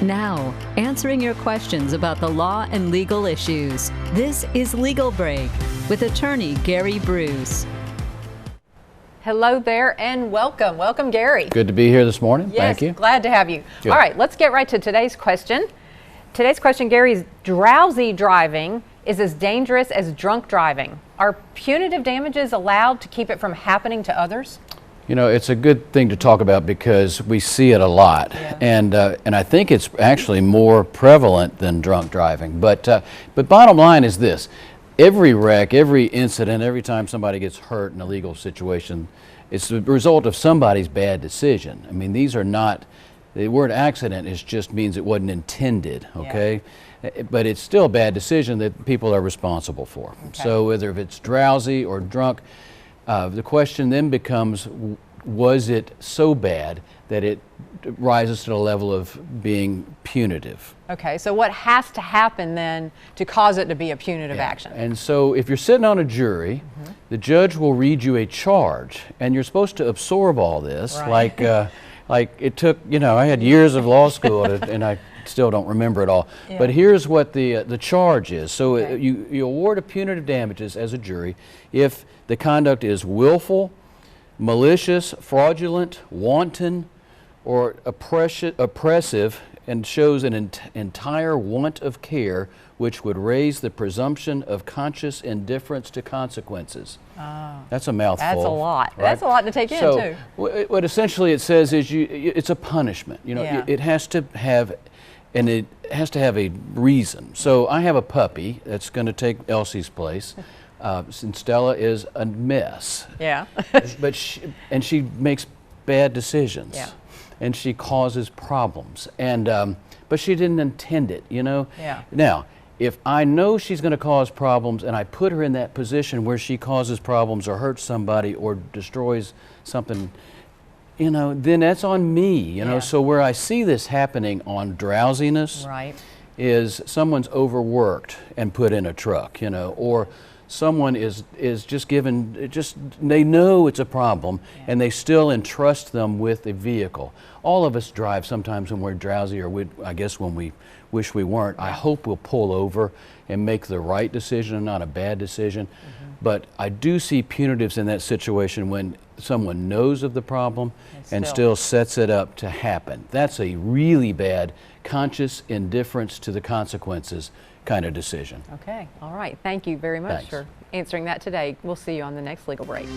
Now, answering your questions about the law and legal issues. This is Legal Break with attorney Gary Bruce. Hello there and welcome. Welcome, Gary. Good to be here this morning. Yes, Thank you. Glad to have you. Good. All right, let's get right to today's question. Today's question, Gary, is drowsy driving is as dangerous as drunk driving. Are punitive damages allowed to keep it from happening to others? You know, it's a good thing to talk about because we see it a lot, Yeah. and I think it's actually more prevalent than drunk driving. But bottom line is this: every wreck, every incident, every time somebody gets hurt in a legal situation, it's the result of somebody's bad decision. I mean, these are not. The word accident just means it wasn't intended. Okay. Yeah. But it's still a bad decision that people are responsible for. Okay. So whether if it's drowsy or drunk. The question then becomes, was it so bad that it rises to the level of being punitive? Okay, so what has to happen then to cause it to be a punitive action? And so if you're sitting on a jury, the judge will read you a charge, and you're supposed to absorb all this. Right. Like it took, you know, I had years of law school and I still don't remember it all. Yeah. But here's what the charge is. So okay. You award a punitive damages as a jury if the conduct is willful, malicious, fraudulent, wanton, or oppressive, and shows an entire want of care which would raise the presumption of conscious indifference to consequences. Oh, that's a mouthful. That's a lot. Right? That's a lot to take in, too. What essentially it says is it's a punishment. You know, yeah. It has to have, and it has to have a reason. So I have a puppy that's going to take Elsie's place. Since Stella is a mess. Yeah. But she makes bad decisions. Yeah. And she causes problems. And but she didn't intend it, you know? Yeah. Now, if I know she's going to cause problems and I put her in that position where she causes problems or hurts somebody or destroys something, you know, then that's on me, you know? So where I see this happening on drowsiness is someone's overworked and put in a truck, you know, or someone is just given, they know it's a problem and they still entrust them with a vehicle. All of us drive sometimes when we're drowsy, or I guess when we wish we weren't. I hope we'll pull over and make the right decision and not a bad decision. But I do see punitives in that situation when someone knows of the problem and still sets it up to happen. That's a really bad conscious indifference to the consequences kind of decision. Okay, all right. Thank you very much for answering that today. We'll see you on the next Legal Break.